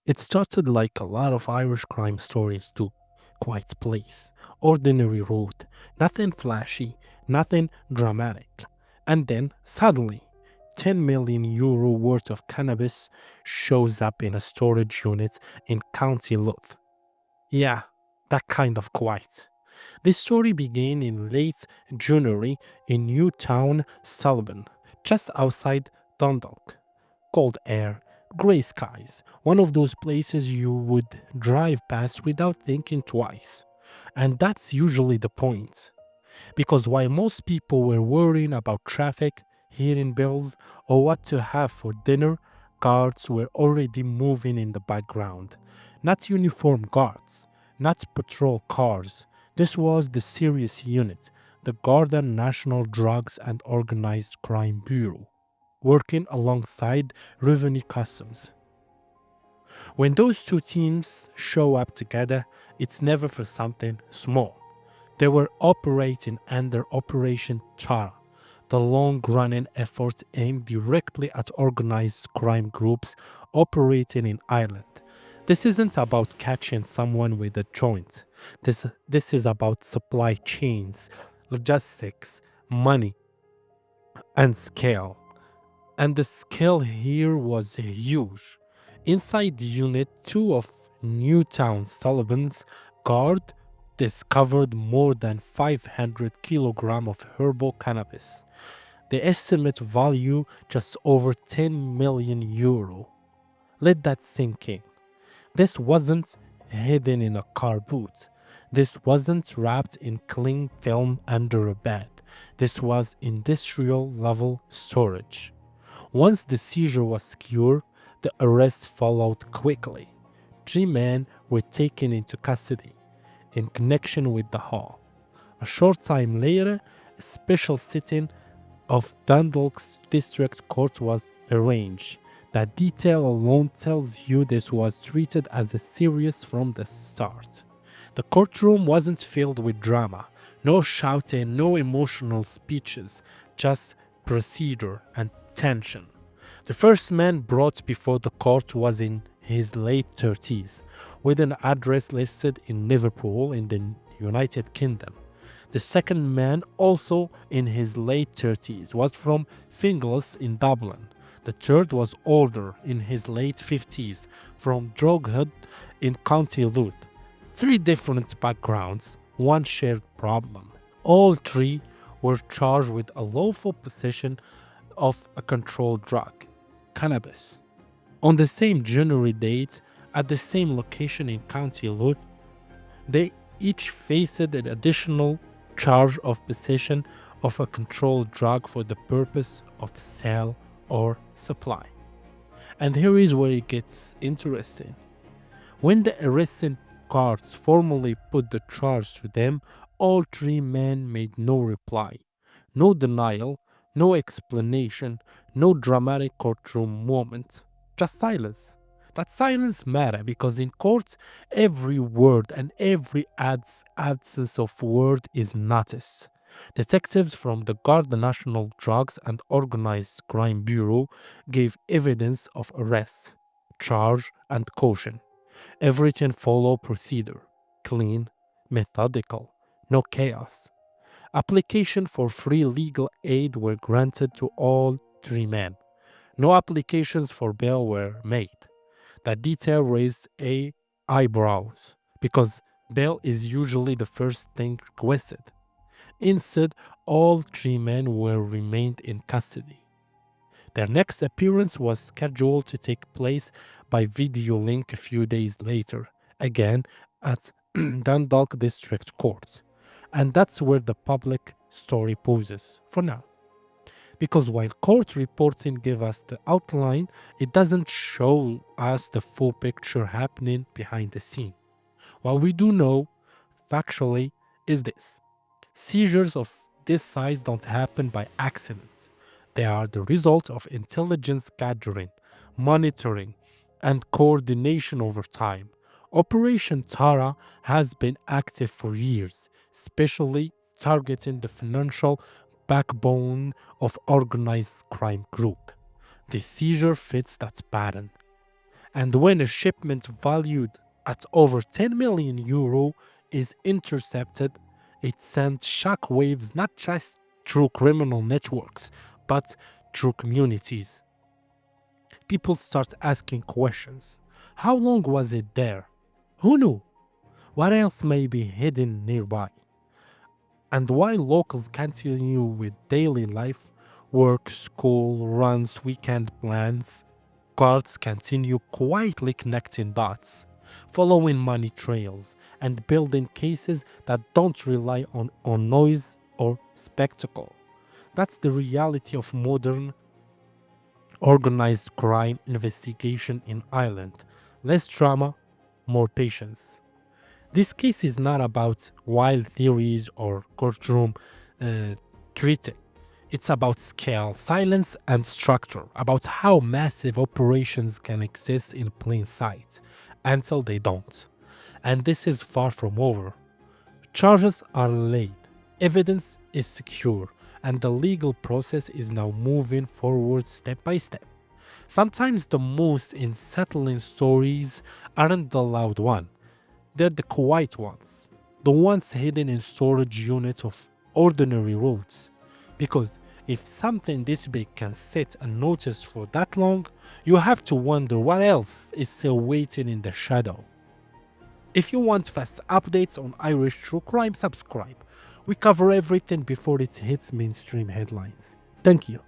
It started like a lot of Irish crime stories do. Quiet place, ordinary road, nothing flashy, nothing dramatic. And then, suddenly, 10 million euro worth of cannabis shows up in a storage unit in County Louth. Yeah, that kind of quiet. This story began in late January in Newtown, Sullivan, just outside Dundalk. Cold air, grey skies, one of those places you would drive past without thinking twice. And that's usually the point. Because while most people were worrying about traffic, heating bills, or what to have for dinner, guards were already moving in the background. Not uniform guards, not patrol cars. This was the serious unit, the Garda National Drugs and Organized Crime Bureau, working alongside Revenue Customs. When those two teams show up together, it's never for something small. They were operating under Operation Chara, the long-running effort aimed directly at organized crime groups operating in Ireland. This isn't about catching someone with a joint. This is about supply chains, logistics, money, and scale. And the scale here was huge. Inside Unit 2 of Newtown Sullivan's Guard discovered more than 500 kilograms of herbal cannabis. The estimate value just over 10 million euro. Let that sink in. This wasn't hidden in a car boot. This wasn't wrapped in cling film under a bed. This was industrial level storage. Once the seizure was secure, the arrest followed quickly. Three men were taken into custody in connection with the haul. A short time later, a special sitting of Dundalk's district court was arranged. That detail alone tells you this was treated as a serious from the start. The courtroom wasn't filled with drama, no shouting, no emotional speeches, just procedure and tension. The first man brought before the court was in his late 30s, with an address listed in Liverpool in the United Kingdom. The second man, also in his late 30s, was from Finglas in Dublin. The third was older, in his late 50s, from Drogheda in County Louth. Three different backgrounds, one shared problem. All three were charged with a lawful possession of a controlled drug, cannabis. On the same January date, at the same location in County Louth, they each faced an additional charge of possession of a controlled drug for the purpose of sale or supply. And here is where it gets interesting. When the arresting guards formally put the charge to them, all three men made no reply, no denial, no explanation, no dramatic courtroom moment, just silence. That silence mattered because in court, every word and every absence of word is noticed. Detectives from the Garda National Drugs and Organized Crime Bureau gave evidence of arrest, charge, and caution. Everything followed procedure, clean, methodical, no chaos. Application for free legal aid were granted to all three men. No applications for bail were made. That detail raised eyebrows because bail is usually the first thing requested. Instead, all three men were remained in custody. Their next appearance was scheduled to take place by video link a few days later, again at Dundalk District Court. And that's where the public story pauses for now. Because while court reporting gives us the outline, it doesn't show us the full picture happening behind the scene. What we do know, factually, is this. Seizures of this size don't happen by accident. They are the result of intelligence gathering, monitoring, and coordination over time. Operation Tara has been active for years, especially targeting the financial backbone of organized crime group. The seizure fits that pattern. And when a shipment valued at over 10 million euro is intercepted, it sends shockwaves not just through criminal networks, but through communities. People start asking questions. How long was it there? Who knew? What else may be hidden nearby? And while locals continue with daily life, work, school, runs, weekend plans, guards continue quietly connecting dots, following money trails, and building cases that don't rely on noise or spectacle. That's the reality of modern organized crime investigation in Ireland. Less drama, more patience. This case is not about wild theories or courtroom uh, treating. It's about scale, silence, and structure, about how massive operations can exist in plain sight until they don't. And this is far from over. Charges are laid, evidence is secure, and the legal process is now moving forward step by step. Sometimes the most unsettling stories aren't the loud one, they're the quiet ones, the ones hidden in storage units of ordinary roads. Because if something this big can sit unnoticed for that long, you have to wonder what else is still waiting in the shadow. If you want fast updates on Irish true crime, subscribe. We cover everything before it hits mainstream headlines. Thank you.